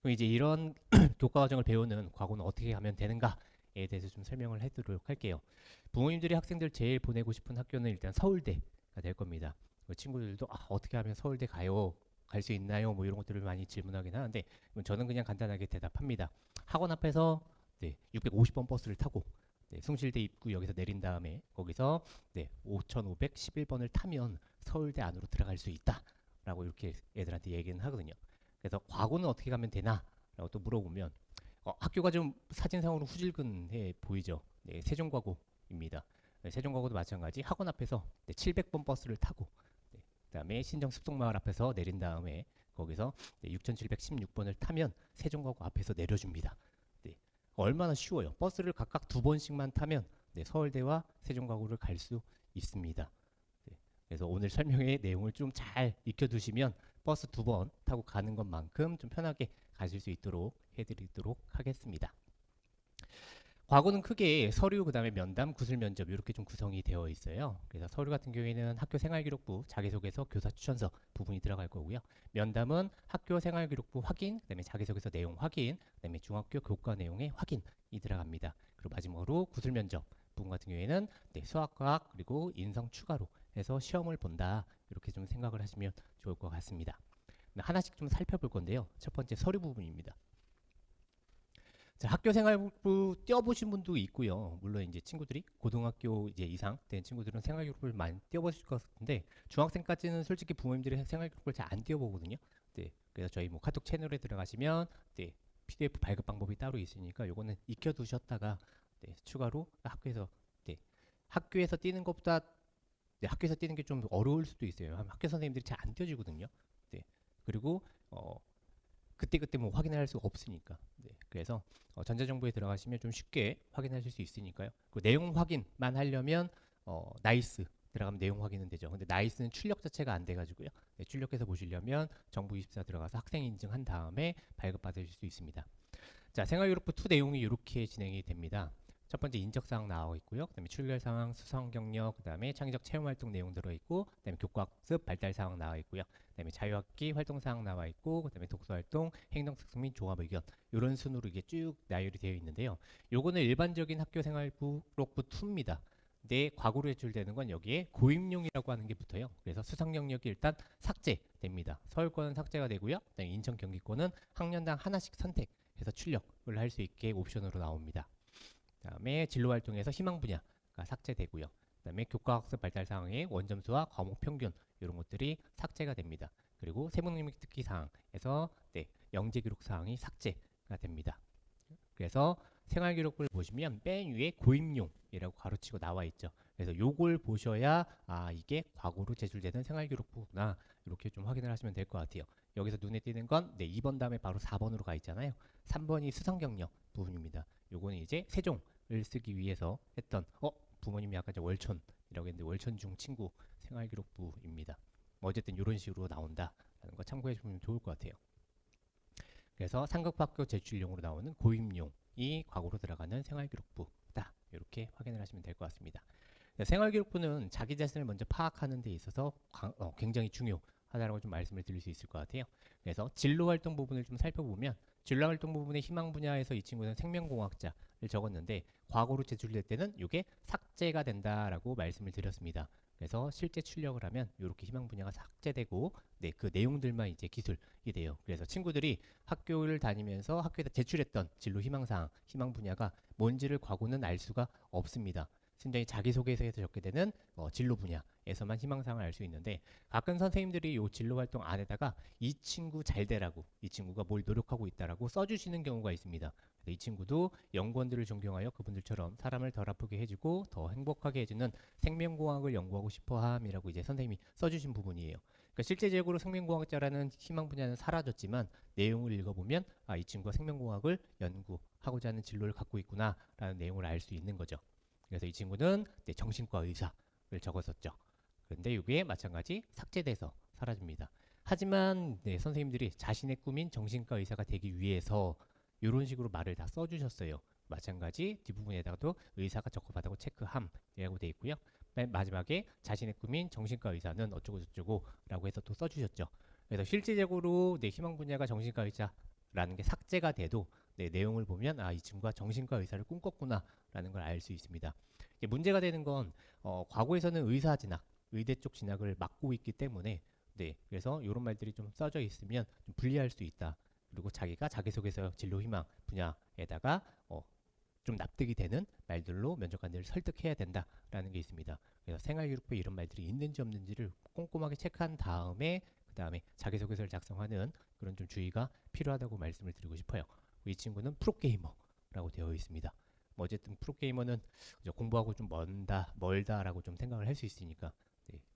그럼 이제 이런 교과 과정을 배우는 과거는 어떻게 하면 되는가에 대해서 좀 설명을 해드리도록 할게요. 부모님들이 학생들 제일 보내고 싶은 학교는 일단 서울대가 될 겁니다. 그 친구들도 어떻게 하면 서울대 가요? 갈 수 있나요? 뭐 이런 것들을 많이 질문하긴 하는데 저는 그냥 간단하게 대답합니다. 학원 앞에서 650번 버스를 타고 숭실대 입구역에서 내린 다음에 거기서 5511번을 타면 서울대 안으로 들어갈 수 있다라고 이렇게 애들한테 얘기는 하거든요. 그래서 과거는 어떻게 가면 되나? 라고 또 물어보면 학교가 좀 사진상으로 후질근해 보이죠. 세종과고입니다. 세종과고도 마찬가지 학원 앞에서 700번 버스를 타고 그다음에 신정 습속마을 앞에서 내린 다음에 거기서 6716번을 타면 세종과고 앞에서 내려줍니다. 얼마나 쉬워요. 버스를 각각 두 번씩만 타면 서울대와 세종과고를 갈 수 있습니다. 그래서 오늘 설명의 내용을 좀 잘 익혀두시면 버스 두 번 타고 가는 것만큼 좀 편하게 가실 수 있도록 해드리도록 하겠습니다. 과거는 크게 서류, 그다음에 면담, 구술 면접 이렇게 좀 구성이 되어 있어요. 그래서 서류 같은 경우에는 학교 생활기록부, 자기소개서, 교사 추천서 부분이 들어갈 거고요. 면담은 학교 생활기록부 확인, 그다음에 자기소개서 내용 확인, 그다음에 중학교 교과 내용의 확인이 들어갑니다. 그리고 마지막으로 구술 면접 부분 같은 경우에는 수학과학 그리고 인성 추가로 해서 시험을 본다 이렇게 좀 생각을 하시면 좋을 것 같습니다. 하나씩 좀 살펴볼 건데요. 첫 번째 서류 부분입니다. 자, 학교 생활부 띄워보신 분도 있고요. 물론 이제 친구들이 고등학교 이제 이상 된 친구들은 생활기록부를 많이 띄워보실 것 같은데 중학생까지는 솔직히 부모님들이 생활기록부를 잘 안 띄워보거든요. 그래서 저희 뭐 카톡 채널에 들어가시면 PDF 발급 방법이 따로 있으니까 요거는 익혀두셨다가 추가로 학교에서 띄는 것보다 학교에서 띄는 게 좀 어려울 수도 있어요. 학교 선생님들이 잘 안 띄워주거든요. 그리고 그때그때 뭐 확인할 수가 없으니까. 그래서 전자정보에 들어가시면 좀 쉽게 확인하실 수 있으니까요. 그 내용 확인만 하려면 나이스 들어가면 내용 확인은 되죠. 근데 나이스는 출력 자체가 안 돼가지고요. 출력해서 보시려면 정부24 들어가서 학생 인증한 다음에 발급받으실 수 있습니다. 자, 생활기록부 2 내용이 이렇게 진행이 됩니다. 첫 번째 인적사항 나와 있고요. 그다음에 출결사항, 수상경력, 그다음에 창의적 체험활동 내용 들어있고, 그다음에 교과학습 발달사항 나와 있고요. 그다음에 자유학기 활동사항 나와 있고, 그다음에 독서활동, 행동특성 및 종합의견 이런 순으로 이게 쭉 나열이 되어 있는데요. 요거는 일반적인 학교생활기록부 2입니다. 근데 과거로 제출되는 건 여기에 고임용이라고 하는 게 붙어요. 그래서 수상 경력이 일단 삭제됩니다. 서울권은 삭제가 되고요. 그다음에 인천 경기권은 학년당 하나씩 선택해서 출력을 할 수 있게 옵션으로 나옵니다. 그다음에 진로 활동에서 희망 분야가 삭제되고요. 그다음에 교과학습 발달 사항의 원점수와 과목 평균 이런 것들이 삭제가 됩니다. 그리고 세부능력 특기 사항에서 영재 기록 사항이 삭제가 됩니다. 그래서 생활기록부를 보시면 맨 위에 고임용이라고 가로치고 나와 있죠. 그래서 요걸 보셔야 이게 과거로 제출되는 생활기록부구나 이렇게 좀 확인을 하시면 될 것 같아요. 여기서 눈에 띄는 건 2번 다음에 바로 4번으로 가 있잖아요. 3번이 수상경력 부분입니다. 요거는 이제 세종을 쓰기 위해서 했던 부모님이 아까 월천이라고 했는데 월천중 친구 생활기록부입니다. 어쨌든 이런 식으로 나온다라는 거 참고해 주면 좋을 것 같아요. 그래서 상급학교 제출용으로 나오는 고임용이 과거로 들어가는 생활기록부다. 이렇게 확인을 하시면 될 것 같습니다. 생활기록부는 자기 자신을 먼저 파악하는 데 있어서 굉장히 중요하다고 좀 말씀을 드릴 수 있을 것 같아요. 그래서 진로활동 부분을 좀 살펴보면 진로활동 부분의 희망 분야에서 이 친구는 생명공학자를 적었는데 과거로 제출될 때는 이게 삭제가 된다라고 말씀을 드렸습니다. 그래서 실제 출력을 하면 이렇게 희망 분야가 삭제되고 그 내용들만 이제 기술이 돼요. 그래서 친구들이 학교를 다니면서 학교에다 제출했던 진로 희망사항, 희망 분야가 뭔지를 과거는 알 수가 없습니다. 순전히 자기소개서에서 적게 되는 진로 분야에서만 희망사항을 알 수 있는데 가끔 선생님들이 이 진로 활동 안에다가 이 친구 잘 되라고 이 친구가 뭘 노력하고 있다라고 써주시는 경우가 있습니다. 이 친구도 연구원들을 존경하여 그분들처럼 사람을 덜 아프게 해주고 더 행복하게 해주는 생명공학을 연구하고 싶어함이라고 이제 선생님이 써주신 부분이에요. 그러니까 실제적으로 생명공학자라는 희망 분야는 사라졌지만 내용을 읽어보면 이 친구가 생명공학을 연구하고자 하는 진로를 갖고 있구나라는 내용을 알 수 있는 거죠. 그래서 이 친구는 정신과 의사를 적었었죠. 그런데 이게 마찬가지 삭제돼서 사라집니다. 하지만 선생님들이 자신의 꿈인 정신과 의사가 되기 위해서 이런 식으로 말을 다 써주셨어요. 마찬가지 뒷부분에다가도 의사가 적합하다고 체크함이라고 되어 있고요. 마지막에 자신의 꿈인 정신과 의사는 어쩌고 저쩌고 라고 해서 또 써주셨죠. 그래서 실질적으로 내 희망 분야가 정신과 의사 라는 게 삭제가 돼도 내용을 보면 이 친구가 정신과 의사를 꿈꿨구나 라는 걸 알 수 있습니다. 이게 문제가 되는 건 과거에서는 의사 진학, 의대 쪽 진학을 막고 있기 때문에 그래서 이런 말들이 좀 써져 있으면 좀 불리할 수 있다. 그리고 자기가 자기소개서 진로 희망 분야에다가 좀 납득이 되는 말들로 면접관들을 설득해야 된다라는 게 있습니다. 그래서 생활기록부에 이런 말들이 있는지 없는지를 꼼꼼하게 체크한 다음에 그 다음에 자기소개서를 작성하는 그런 좀 주의가 필요하다고 말씀을 드리고 싶어요. 이 친구는 프로게이머라고 되어 있습니다. 뭐 어쨌든 프로게이머는 공부하고 좀 멀다라고 좀 생각을 할 수 있으니까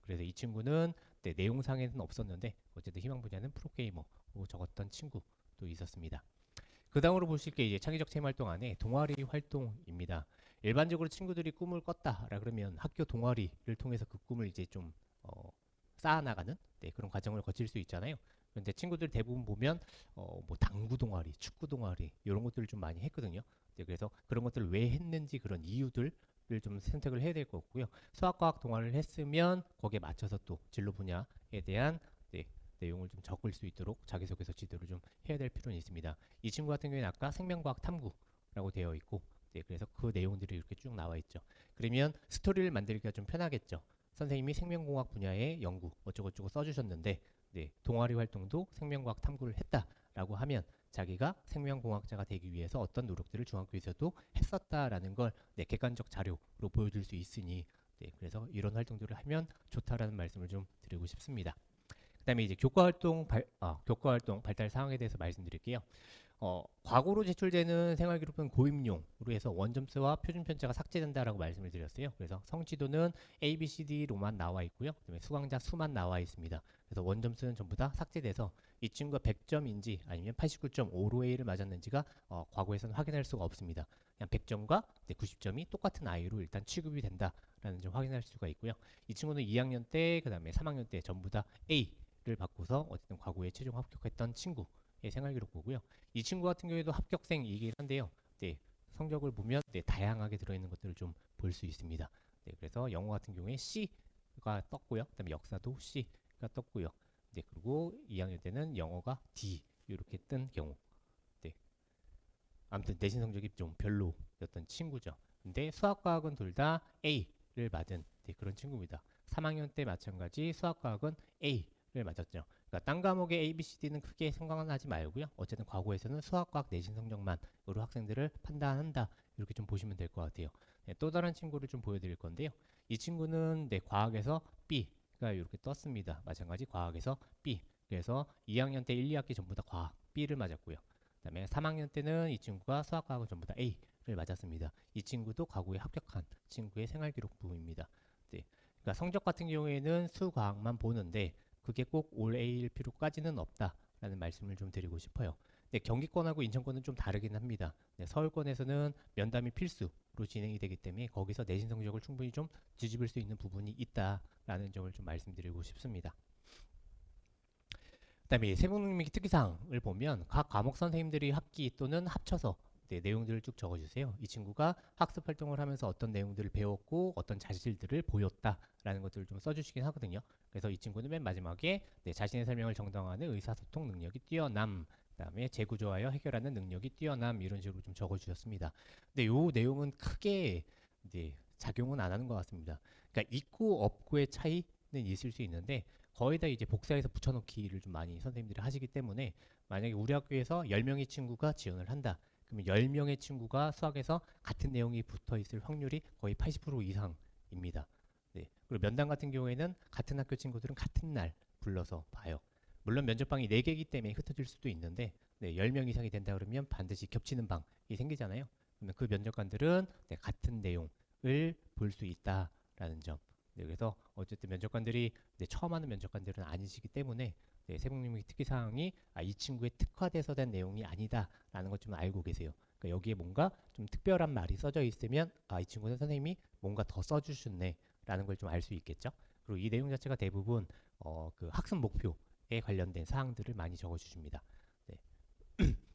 그래서 이 친구는 내용상에는 없었는데 어쨌든 희망 분야는 프로게이머로 적었던 친구도 있었습니다. 그 다음으로 보실 게 이제 창의적 체험 활동 안에 동아리 활동입니다. 일반적으로 친구들이 꿈을 꿨다라 그러면 학교 동아리를 통해서 그 꿈을 이제 좀 쌓아나가는 그런 과정을 거칠 수 있잖아요. 그런데 친구들 대부분 보면 뭐 당구 동아리, 축구 동아리 이런 것들을 좀 많이 했거든요. 그래서 그런 것들을 왜 했는지 그런 이유들을 좀 선택을 해야 될 것 같고요. 수학과학 동아리를 했으면 거기에 맞춰서 또 진로 분야에 대한 내용을 좀 적을 수 있도록 자기소개서 지도를 좀 해야 될 필요는 있습니다. 이 친구 같은 경우에는 아까 생명과학 탐구라고 되어 있고 그래서 그 내용들이 이렇게 쭉 나와 있죠. 그러면 스토리를 만들기가 좀 편하겠죠. 선생님이 생명공학 분야의 연구 어쩌고저쩌고 써주셨는데 동아리 활동도 생명과학 탐구를 했다라고 하면 자기가 생명공학자가 되기 위해서 어떤 노력들을 중학교에서도 했었다라는 걸 객관적 자료로 보여줄 수 있으니 그래서 이런 활동들을 하면 좋다라는 말씀을 좀 드리고 싶습니다. 그다음에 이제 교과 활동 발달 사항에 대해서 말씀드릴게요. 과거로 제출되는 생활기록부는 고임용으로 해서 원점수와 표준편자가 삭제된다라고 말씀을 드렸어요. 그래서 성취도는 A, B, C, D로만 나와 있고요. 그다음에 수강자 수만 나와 있습니다. 그래서 원점수는 전부 다 삭제돼서 이 친구가 100점인지 아니면 89.5로 A를 맞았는지가 과거에서는 확인할 수가 없습니다. 그냥 100점과 90점이 똑같은 아이로 일단 취급이 된다라는 점 확인할 수가 있고요. 이 친구는 2학년 때, 그다음에 3학년 때 전부 다 A를 받고서 어쨌든 과거에 최종 합격했던 친구의 생활기록 보고요. 이 친구 같은 경우에도 합격생이긴 한데요. 성적을 보면 다양하게 들어있는 것들을 좀 볼 수 있습니다. 그래서 영어 같은 경우에 C가 떴고요. 그다음에 역사도 C가 떴고요. 그리고 2학년 때는 영어가 D 이렇게 뜬 경우. 아무튼 내신 성적이 좀 별로였던 친구죠. 근데 수학과학은 둘 다 A를 맞은 그런 친구입니다. 3학년 때 마찬가지 수학과학은 A를 맞았죠. 그러니까 딴 과목의 A, B, C, D는 크게 생각은 하지 말고요. 어쨌든 과거에서는 수학과학 내신 성적만으로 학생들을 판단한다. 이렇게 좀 보시면 될 것 같아요. 또 다른 친구를 좀 보여드릴 건데요. 이 친구는 과학에서 B가 이렇게 떴습니다. 마찬가지 과학에서 B. 그래서 2학년 때 1, 2학기 전부 다 과학 B를 맞았고요. 그다음에 3학년 때는 이 친구가 수학과학은 전부 다 A를 맞았습니다. 이 친구도 과거에 합격한 친구의 생활기록부입니다. 그러니까 성적 같은 경우에는 수과학만 보는데 그게 꼭 올 A일 필요까지는 없다라는 말씀을 좀 드리고 싶어요. 경기권하고 인천권은 좀 다르긴 합니다. 서울권에서는 면담이 필수로 진행이 되기 때문에 거기서 내신 성적을 충분히 좀 뒤집을 수 있는 부분이 있다라는 점을 좀 말씀드리고 싶습니다. 그다음에 세부능力특기사항을 보면 각 과목 선생님들이 학기 또는 합쳐서 내용들을 쭉 적어주세요. 이 친구가 학습 활동을 하면서 어떤 내용들을 배웠고 어떤 자질들을 보였다라는 것들을 좀 써주시긴 하거든요. 그래서 이 친구는 맨 마지막에 자신의 설명을 정당화하는 의사소통 능력이 뛰어남, 그다음에 재구조하여 해결하는 능력이 뛰어남 이런 식으로 좀 적어주셨습니다. 근데 이 내용은 크게 작용은 안 하는 것 같습니다. 그러니까 있고 없고의 차이는 있을 수 있는데 거의 다 이제 복사해서 붙여넣기를 좀 많이 선생님들이 하시기 때문에 만약에 우리 학교에서 10명의 친구가 지원을 한다. 그러면 10명의 친구가 수학에서 같은 내용이 붙어 있을 확률이 거의 80% 이상입니다. 그리고 면담 같은 경우에는 같은 학교 친구들은 같은 날 불러서 봐요. 물론 면접방이 4개이기 때문에 흩어질 수도 있는데 10명 이상이 된다 그러면 반드시 겹치는 방이 생기잖아요. 그러면 그 면접관들은 같은 내용을 볼 수 있다라는 점. 그래서 어쨌든 면접관들이 처음 하는 면접관들은 아니시기 때문에 세부능력 특기사항이 이 친구의 특화돼서 된 내용이 아니다라는 것 좀 알고 계세요. 그러니까 여기에 뭔가 좀 특별한 말이 써져 있으면 이 친구는 선생님이 뭔가 더 써주셨네라는 걸 좀 알 수 있겠죠. 그리고 이 내용 자체가 대부분 그 학습 목표에 관련된 사항들을 많이 적어주십니다.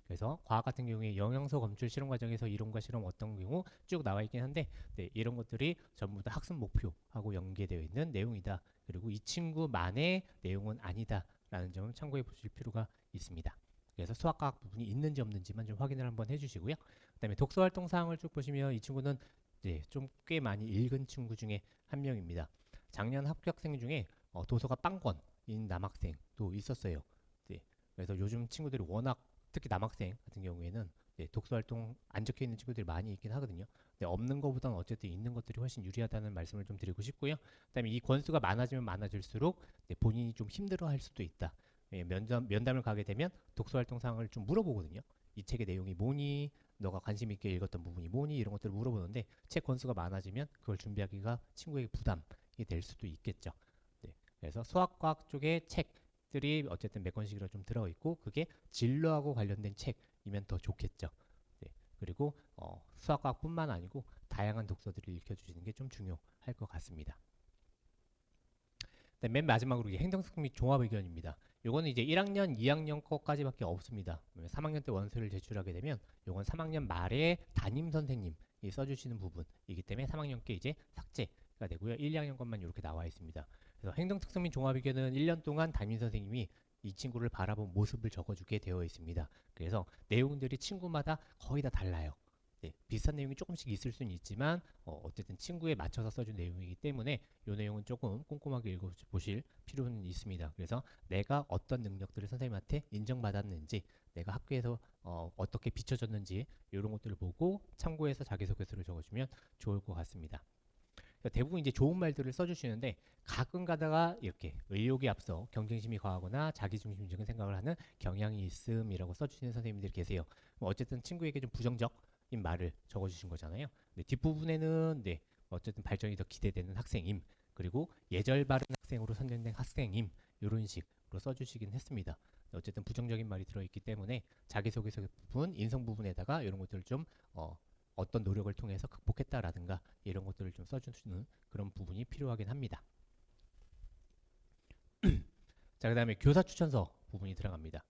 그래서 과학 같은 경우에 영양소 검출 실험 과정에서 이론과 실험 어떤 경우 쭉 나와 있긴 한데 이런 것들이 전부 다 학습 목표하고 연계되어 있는 내용이다. 그리고 이 친구만의 내용은 아니다라는 점을 참고해 보실 필요가 있습니다. 그래서 수학과학 부분이 있는지 없는지만 좀 확인을 한번 해주시고요. 그다음에 독서 활동 사항을 쭉 보시면 이 친구는 네, 좀 꽤 많이 읽은 친구 중에 한 명입니다. 작년 합격생 중에 도서가 빵권인 남학생도 있었어요. 네, 그래서 요즘 친구들이 워낙 특히 남학생 같은 경우에는 네, 독서 활동 안 적혀 있는 친구들이 많이 있긴 하거든요. 네, 없는 것보다는 어쨌든 있는 것들이 훨씬 유리하다는 말씀을 좀 드리고 싶고요. 그다음에 이 권수가 많아지면 많아질수록 네, 본인이 좀 힘들어할 수도 있다. 예, 면담을 가게 되면 독서 활동 사항을 좀 물어보거든요. 이 책의 내용이 뭐니? 너가 관심 있게 읽었던 부분이 뭐니? 이런 것들을 물어보는데 책 권수가 많아지면 그걸 준비하기가 친구에게 부담이 될 수도 있겠죠. 네, 그래서 수학과학 쪽의 책들이 어쨌든 몇 권씩이라도 좀 들어있고 그게 진로하고 관련된 책이면 더 좋겠죠. 네, 그리고 수학과학뿐만 아니고 다양한 독서들을 읽혀주시는 게 좀 중요할 것 같습니다. 네, 맨 마지막으로 행정특 및 종합 의견입니다. 요거는 이제 1학년, 2학년 거까지밖에 없습니다. 3학년 때 원서를 제출하게 되면 요건 3학년 말에 담임 선생님이 써주시는 부분이기 때문에 3학년께 이제 삭제가 되고요. 1, 2학년 것만 이렇게 나와 있습니다. 그래서 행정특 및 종합 의견은 1년 동안 담임 선생님이 이 친구를 바라본 모습을 적어주게 되어 있습니다. 그래서 내용들이 친구마다 거의 다 달라요. 네, 비슷한 내용이 조금씩 있을 수는 있지만 어쨌든 친구에 맞춰서 써준 내용이기 때문에 이 내용은 조금 꼼꼼하게 읽어보실 필요는 있습니다. 그래서 내가 어떤 능력들을 선생님한테 인정받았는지, 내가 학교에서 어떻게 비춰졌는지 이런 것들을 보고 참고해서 자기소개서를 적어주면 좋을 것 같습니다. 대부분 이제 좋은 말들을 써주시는데 가끔 가다가 이렇게 의욕이 앞서 경쟁심이 과하거나 자기중심적인 생각을 하는 경향이 있음이라고 써주시는 선생님들이 계세요. 어쨌든 친구에게 좀 부정적인 말을 적어주신 거잖아요. 네, 뒷부분에는 네, 어쨌든 발전이 더 기대되는 학생임, 그리고 예절 바른 학생으로 선정된 학생임, 이런 식으로 써주시긴 했습니다. 어쨌든 부정적인 말이 들어있기 때문에 자기소개서 부분, 인성 부분에다가 이런 것들을 좀 어떤 노력을 통해서 극복했다라든가 이런 것들을 좀 써주는 그런 부분이 필요하긴 합니다. 자, 그 다음에 교사 추천서 부분이 들어갑니다.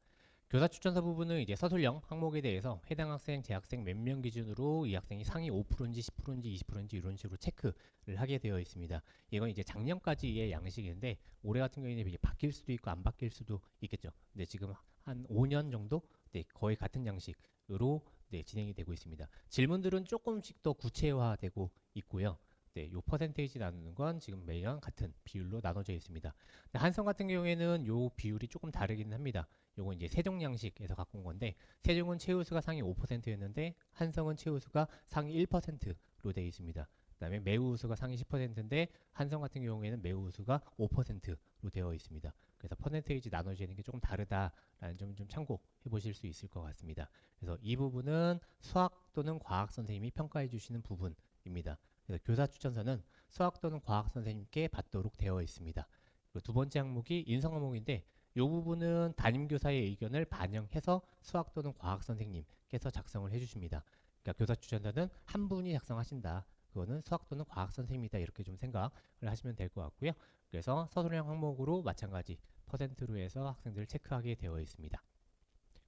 교사 추천서 부분은 이제 서술형 항목에 대해서 해당 학생, 재학생 몇 명 기준으로 이 학생이 상위 5%인지 10%인지 20%인지 이런 식으로 체크를 하게 되어 있습니다. 이건 이제 작년까지의 양식인데 올해 같은 경우에는 이제 바뀔 수도 있고 안 바뀔 수도 있겠죠. 근데 지금 한 5년 정도 네, 거의 같은 양식으로 네, 진행이 되고 있습니다. 질문들은 조금씩 더 구체화되고 있고요. 네, 요 퍼센테이지 나누는 건 지금 매년 같은 비율로 나눠져 있습니다. 한성 같은 경우에는 요 비율이 조금 다르기는 합니다. 요건 이제 세종 양식에서 갖고 온 건데 세종은 최우수가 상위 5%였는데 한성은 최우수가 상위 1%로 되어 있습니다. 그다음에 매우우수가 상위 10%인데 한성 같은 경우에는 매우우수가 5%로 되어 있습니다. 그래서 퍼센테이지 나눠지는 게 조금 다르다라는 점 좀 참고해 보실 수 있을 것 같습니다. 그래서 이 부분은 수학 또는 과학 선생님이 평가해 주시는 부분입니다. 그래서 교사 추천서는 수학 또는 과학 선생님께 받도록 되어 있습니다. 그리고 두 번째 항목이 인성 항목인데 이 부분은 담임교사의 의견을 반영해서 수학 또는 과학 선생님께서 작성을 해주십니다. 그러니까 교사 추천서는 한 분이 작성하신다. 그거는 수학 또는 과학 선생님이다. 이렇게 좀 생각을 하시면 될 것 같고요. 그래서 서술형 항목으로 마찬가지 퍼센트로 해서 학생들을 체크하게 되어 있습니다.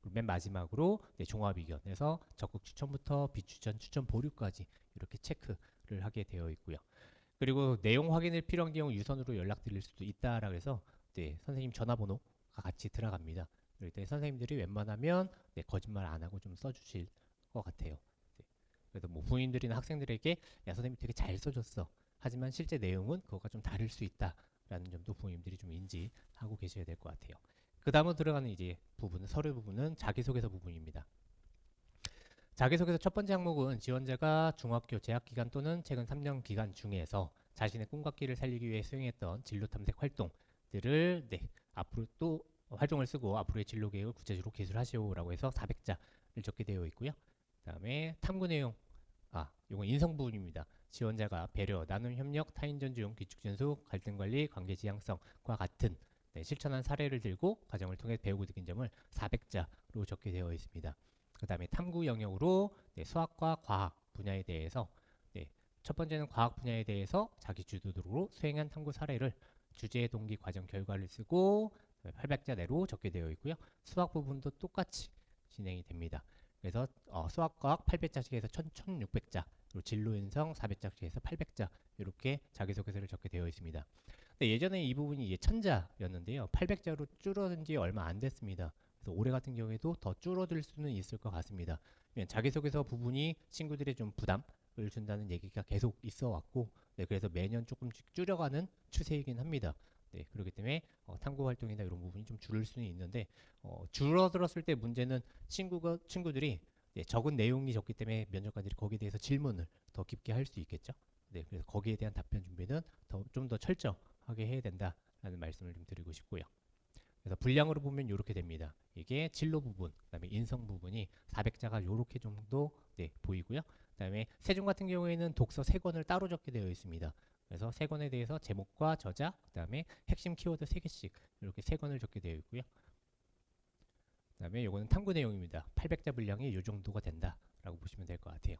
그리고 맨 마지막으로 종합 의견에서 적극 추천부터 비추천, 추천 보류까지 이렇게 체크를 하게 되어 있고요. 그리고 내용 확인을 필요한 경우 유선으로 연락드릴 수도 있다라고 해서 네, 선생님 전화번호가 같이 들어갑니다. 그럴 때 선생님들이 웬만하면 네, 거짓말 안 하고 좀 써주실 것 같아요. 네. 그래서 뭐 부모님들이나 학생들에게 야 선생님 되게 잘 써줬어. 하지만 실제 내용은 그거가 좀 다를 수 있다라는 점도 부모님들이 좀 인지하고 계셔야 될 것 같아요. 그 다음으로 들어가는 이제 부분은 서류 부분은 자기소개서 부분입니다. 자기소개서 첫 번째 항목은 지원자가 중학교 재학 기간 또는 최근 3년 기간 중에서 자신의 꿈과 끼를 살리기 위해 수행했던 진로 탐색 활동들을 네, 앞으로 또 활동을 쓰고 앞으로의 진로 계획을 구체적으로 기술하시오라고 해서 400자를 적게 되어 있고요. 그다음에 탐구 내용 이건 인성 부분입니다. 지원자가 배려, 나눔 협력, 타인 존중, 규칙 준수, 갈등 관리, 관계 지향성과 같은 네, 실천한 사례를 들고 과정을 통해 배우고 느낀 점을 400자로 적게 되어 있습니다. 그 다음에 탐구 영역으로 네, 수학과 과학 분야에 대해서 네, 첫 번째는 과학 분야에 대해서 자기 주도적으로 수행한 탐구 사례를 주제, 동기, 과정, 결과를 쓰고 800자 내로 적게 되어 있고요. 수학 부분도 똑같이 진행이 됩니다. 그래서 수학과학 800자씩에서 1600자, 그리고 진로 인성 400자씩에서 800자 이렇게 자기소개서를 적게 되어 있습니다. 근데 예전에 이 부분이 이제 1000자였는데요. 800자로 줄어든 지 얼마 안 됐습니다. 그래서 올해 같은 경우에도 더 줄어들 수는 있을 것 같습니다. 왜냐면 자기소개서 부분이 친구들의 좀 부담을 준다는 얘기가 계속 있어 왔고, 네, 그래서 매년 조금씩 줄여가는 추세이긴 합니다. 네, 그렇기 때문에 탐구 활동이나 이런 부분이 좀 줄을 수는 있는데, 줄어들었을 때 문제는 친구들이, 네, 적은 내용이 적기 때문에 면접관들이 거기에 대해서 질문을 더 깊게 할 수 있겠죠. 네, 그래서 거기에 대한 답변 준비는 좀 더 철저하게 해야 된다라는 말씀을 좀 드리고 싶고요. 그래서 분량으로 보면 이렇게 됩니다. 이게 진로 부분, 그다음에 인성 부분이 400자가 이렇게 정도, 네, 보이고요. 그다음에 세종 같은 경우에는 독서 3권을 따로 적게 되어 있습니다. 그래서 3권에 대해서 제목과 저자, 그다음에 핵심 키워드 3개씩 이렇게 3권을 적게 되어 있고요. 그다음에 이거는 탐구 내용입니다. 800자 분량이 이 정도가 된다라고 보시면 될 것 같아요.